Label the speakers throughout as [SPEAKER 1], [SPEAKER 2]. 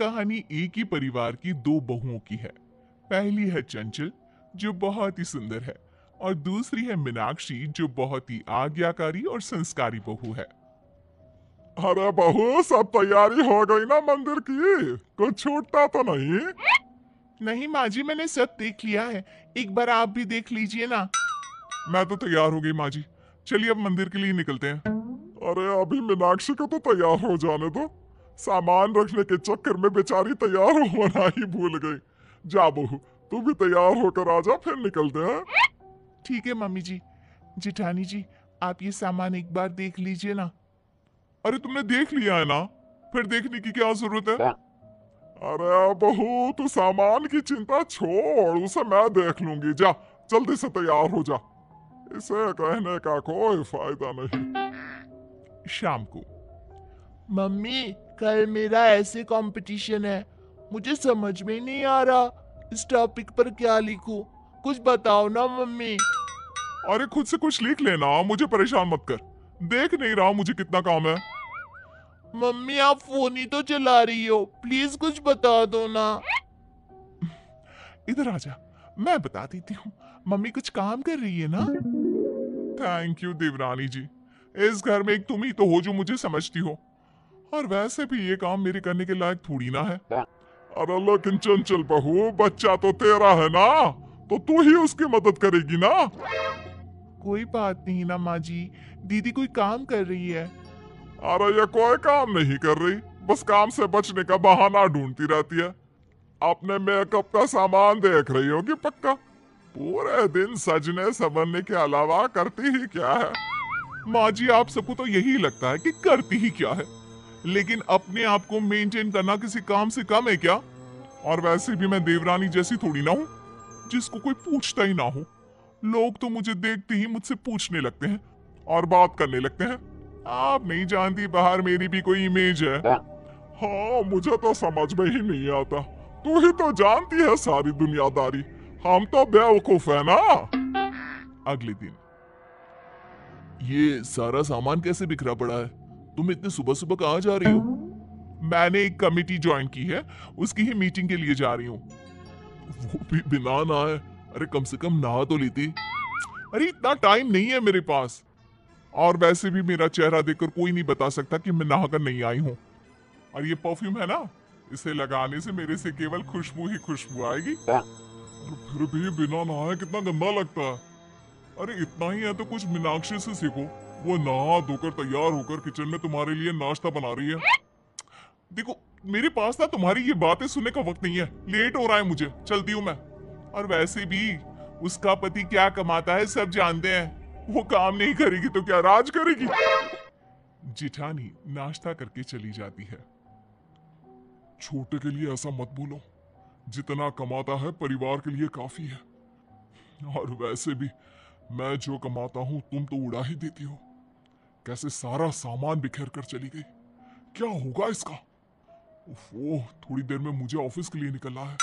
[SPEAKER 1] कहानी एक ही परिवार की दो बहुओं की है। पहली है चंचल, जो बहुत ही सुंदर है, और दूसरी है मीनाक्षी, जो बहुत ही आज्ञाकारी और संस्कारी बहू है।
[SPEAKER 2] अरे बहू, सब तैयारी हो गई ना मंदिर की? कुछ छूटता तो नहीं?
[SPEAKER 1] नहीं माँ जी, मैंने सब देख लिया है, एक बार आप भी देख लीजिए ना। मैं तो तैयार हो गई माँ जी, चलिए अब मंदिर के लिए निकलते हैं।
[SPEAKER 2] अरे अभी मीनाक्षी को तो तैयार हो जाने दो। सामान रखने के चक्कर में बेचारी तैयार होना ही भूल गई। जा बहू, तू भी तैयार होकर आ जा, फिर निकलते हैं।
[SPEAKER 1] ठीक है मम्मी जी। जिठानी जी, आप ये सामान एक बार देख लीजिए ना। अरे तुमने देख लिया है ना, फिर देखने की क्या जरूरत है?
[SPEAKER 2] अरे बहू, तू सामान की चिंता छोड़, उसे मैं देख लूंगी। जा जल्दी से तैयार हो जा, इसे कहने का कोई फायदा नहीं।
[SPEAKER 1] शाम को। मम्मी, कल मेरा ऐसे कंपटीशन है, मुझे समझ में नहीं आ रहा इस टॉपिक पर क्या लिखूं, कुछ बताओ ना मम्मी।
[SPEAKER 2] अरे खुद से कुछ लिख लेना, मुझे परेशान मत कर। देख नहीं रहा मुझे कितना काम है।
[SPEAKER 1] मम्मी, आप फोन ही तो चला रही हो, प्लीज कुछ बता दो ना। इधर आजा, मैं बता देती हूँ। मम्मी कुछ काम कर रही है ना। थैंक यू देवरानी जी, इस घर में एक तुम ही तो हो जो मुझे समझती हो, और वैसे भी ये काम मेरे करने के लायक थोड़ी ना है।
[SPEAKER 2] अरे लेकिन चंचल बहू, बच्चा तो तेरा है ना, तो तू ही उसकी मदद करेगी ना।
[SPEAKER 1] कोई बात नहीं ना माँ जी, दीदी कोई काम कर रही है।
[SPEAKER 2] अरे ये कोई काम नहीं कर रही, बस काम से बचने का बहाना ढूंढती रहती है। अपने मेकअप का सामान देख रही होगी पक्का। पूरे दिन सजने संवरने के अलावा करती ही क्या है?
[SPEAKER 1] माँ जी, आप सबको तो यही लगता है कि करती ही क्या है, लेकिन अपने आप को मेंटेन करना किसी काम से कम है क्या? और वैसे भी मैं देवरानी जैसी थोड़ी ना हूँ जिसको कोई पूछता ही ना हो। लोग तो मुझे देखते ही मुझसे पूछने लगते हैं और बात करने लगते हैं। आप नहीं जानती बाहर मेरी भी कोई इमेज है।
[SPEAKER 2] हाँ, मुझे तो समझ में ही नहीं आता। तू ही तो जानती है सारी दुनियादारी, हम तो बेवकूफ है ना।
[SPEAKER 1] अगले दिन। ये सारा सामान कैसे बिखरा पड़ा है? तुम इतने सुबह सुबह कहाँ जा रही हो? मैंने एक कमेटी ज्वाइन की है, उसकी ही मीटिंग के लिए जा रही हूँ। वो भी बिना नहाए? अरे कम से कम नहा तो लेती। अरे इतना टाइम नहीं है मेरे पास, और वैसे भी मेरा चेहरा देखकर कोई नहीं बता सकता कि मैं नहाकर नहीं आई हूँ। और ये परफ्यूम है ना, इसे लगाने से मेरे से केवल खुशबू ही खुशबू आएगी।
[SPEAKER 2] फिर भी बिना नहाए कितना गंदा लगता है।
[SPEAKER 1] अरे इतना ही है तो कुछ मीनाक्षी से सीखो, वो नहा धोकर तैयार होकर किचन में तुम्हारे लिए नाश्ता बना रही है। देखो, मेरे पास ना तुम्हारी ये बातें सुनने का वक्त नहीं है, लेट हो रहा है मुझे, चलती हूँ मैं। और वैसे भी उसका पति क्या कमाता है सब जानते हैं, वो काम नहीं करेगी तो क्या राज करेगी? जिठानी नाश्ता करके चली जाती है।
[SPEAKER 2] छोटे के लिए ऐसा मत बोलो, जितना कमाता है परिवार के लिए काफी है। और वैसे भी मैं जो कमाता हूँ तुम तो उड़ा ही देती हो। कैसे सारा सामान बिखेर कर चली गई, क्या होगा इसका? ओह, थोड़ी देर में मुझे ऑफिस के लिए निकलना है।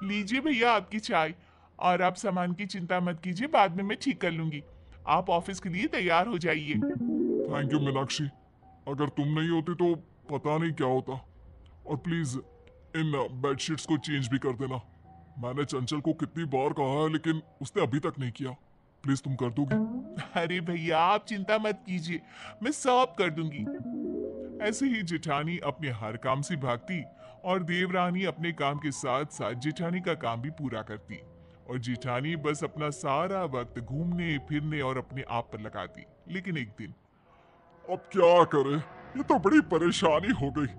[SPEAKER 1] लीजिए भैया आपकी चाय, और आप सामान की चिंता मत कीजिए, बाद में मैं ठीक कर लूंगी। आप ऑफिस के लिए तैयार हो जाइए।
[SPEAKER 2] थैंक यू मीनाक्षी, अगर तुम नहीं होती तो पता नहीं क्या होता। और प्लीज इन बेडशीट्स को चेंज भी कर देना। मैंने चंचल को कितनी बार कहा है लेकिन उसने अभी तक नहीं किया। प्लीज तुम कर दोगी?
[SPEAKER 1] अरे भैया आप चिंता मत कीजिए, मैं सब कर दूंगी। ऐसे ही जेठानी अपने हर काम से भागती, और देवरानी अपने काम के साथ साथ जेठानी का काम भी पूरा करती, और जेठानी बस अपना सारा वक्त घूमने फिरने और अपने आप पर लगाती। लेकिन एक दिन,
[SPEAKER 2] अब क्या करे, ये तो बड़ी परेशानी हो गई।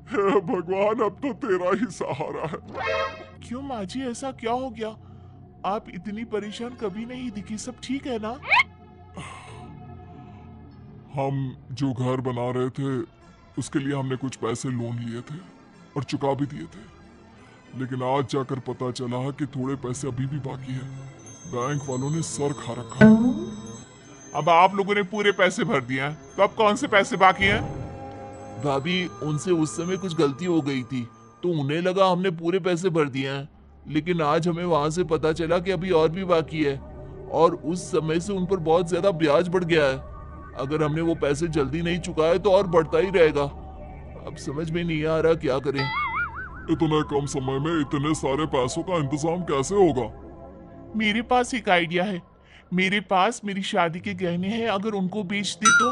[SPEAKER 2] हे भगवान, अब तो तेरा ही सहारा है।
[SPEAKER 1] क्यों माँ जी, ऐसा क्या हो गया? आप इतनी परेशान कभी नहीं दिखी, सब ठीक है ना?
[SPEAKER 2] हम जो घर बना रहे थे उसके लिए हमने कुछ पैसे लोन लिए थे और चुका भी दिए थे, लेकिन आज जाकर पता चला कि थोड़े पैसे अभी भी बाकी है। बैंक वालों ने सर खा रखा है।
[SPEAKER 1] अब आप लोगों ने पूरे पैसे भर दिए हैं, तो अब कौन से पैसे बाकी हैं? भाभी, उनसे उस समय कुछ गलती हो गई थी, तो उन्हें लगा हमने पूरे पैसे भर दिए हैं, लेकिन आज हमें वहां से पता चला कि अभी और भी बाकी है, और उस समय से उन पर बहुत ज्यादा ब्याज बढ़ गया है। अगर हमने वो पैसे जल्दी नहीं चुकाए तो और बढ़ता ही रहेगा। अब समझ में नहीं आ रहा क्या करें।
[SPEAKER 2] इतने कम समय में इतने सारे पैसों का इंतजाम कैसे होगा?
[SPEAKER 1] मेरे पास एक आइडिया है। मेरे पास मेरी शादी के गहने हैं, अगर उनको बेच दे तो।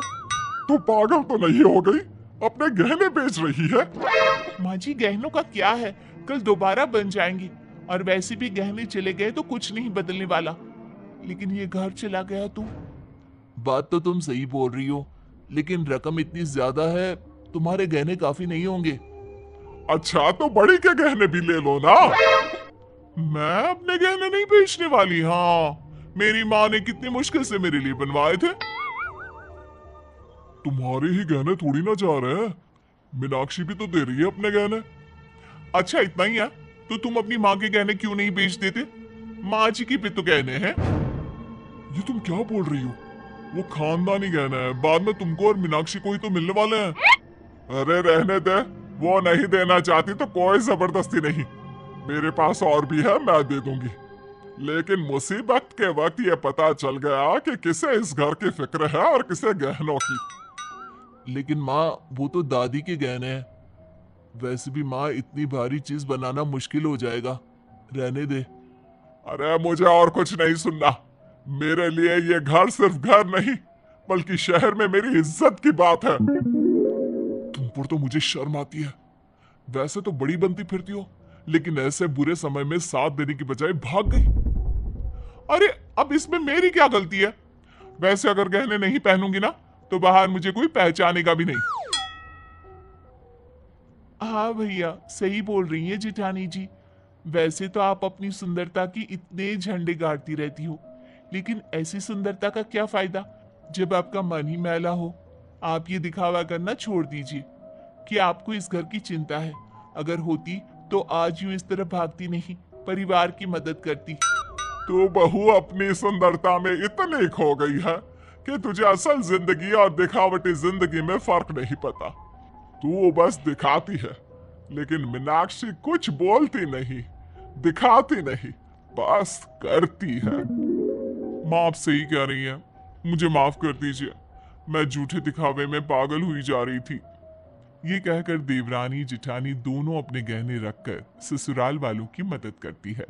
[SPEAKER 2] तू पागल तो नहीं हो गई? अपने गहने बेच रही है?
[SPEAKER 1] माँ जी, गहनों का क्या है, कल दोबारा बन जाएंगे, और वैसे भी गहने चले गए तो कुछ नहीं बदलने वाला, लेकिन ये घर चला गया तो। बात तो तुम सही बोल रही हो, लेकिन रकम इतनी ज्यादा है, तुम्हारे गहने काफी नहीं होंगे।
[SPEAKER 2] अच्छा, तो बड़ी के गहने भी ले लो ना।
[SPEAKER 1] मैं अपने गहने नहीं बेचने वाली। हाँ, मेरी माँ ने कितनी मुश्किल से मेरे लिए बनवाए थे।
[SPEAKER 2] तुम्हारे ही गहने थोड़ी ना जा रहे हैं, मीनाक्षी भी तो दे रही है अपने गहने।
[SPEAKER 1] अच्छा, इतना ही है तो तुम अपनी माँ के गहने क्यों नहीं बेच देते? माँ जी की भी तो गहने हैं।
[SPEAKER 2] ये तुम क्या बोल रही हो? वो खानदानी गहना है, बाद में तुमको और मीनाक्षी को ही तो मिलने वाले हैं। अरे रहने दे, वो नहीं देना चाहती तो कोई जबरदस्ती नहीं, मेरे पास और भी है, मैं दे दूंगी। लेकिन मुसीबत के वक्त ये पता चल गया कि किसे इस घर की फिक्र है और किसे गहनों की।
[SPEAKER 1] लेकिन माँ, वो तो दादी के गहने हैं। वैसे भी माँ, इतनी भारी चीज बनाना मुश्किल हो जाएगा, रहने दे।
[SPEAKER 2] अरे मुझे और कुछ नहीं सुनना। मेरे लिए ये घर सिर्फ घर नहीं, बल्कि शहर में मेरी इज्जत की बात है। तुम पर तो मुझे शर्म आती है। वैसे तो बड़ी बनती फिरती हो, लेकिन ऐसे बुरे समय में साथ देने की बजाय भाग गई।
[SPEAKER 1] अरे, अब इसमें मेरी क्या गलती है? वैसे अगर गहने नहीं पहनूंगी ना, तो बाहर मुझे कोई पहचानेगा भी नहीं। हाँ भैया, सही बोल रही है जिठानी जी। वैसे तो आप अपनी सुंदरता की इतने झंडे गाड़ती रहती हो, लेकिन ऐसी सुंदरता का क्या फायदा जब आपका मन ही मैला हो। आप ये दिखावा करना छोड़ दीजिए कि आपको इस घर की चिंता है। अगर होती तो आज यूं इस तरह भागती नहीं, परिवार की मदद करती।
[SPEAKER 2] तू बहू अपनी सुंदरता में इतनी खो गई है कि तुझे असल जिंदगी और दिखावटी जिंदगी में फर्क नहीं पता। तू बस दिखाती है, लेकिन मीनाक्षी कुछ बोलती नहीं, दिखाती नहीं, बस करती है।
[SPEAKER 1] माँ, आप सही कह रही हैं, मुझे माफ कर दीजिए। मैं झूठे दिखावे में पागल हुई जा रही थी। ये कहकर देवरानी जिठानी दोनों अपने गहने रखकर ससुराल वालों की मदद करती है।